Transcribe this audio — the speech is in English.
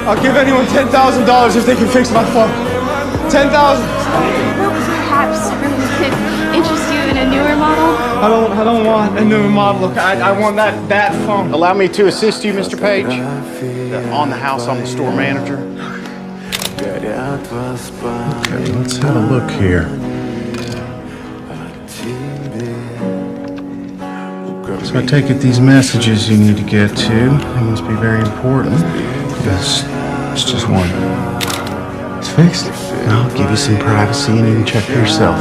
I'll give anyone $10,000 if they can fix my phone. 10,000. Well, perhaps we could interest you in a newer model. I don't want a newer model. Look, I want that phone. Allow me to assist you, Mr. Page. On the house, I'm the store manager. Okay, let's have a look here. So I take it these messages you need to get to, they must be very important. Yes, it's just one. It's fixed. I'll give you some privacy and you can check for yourself.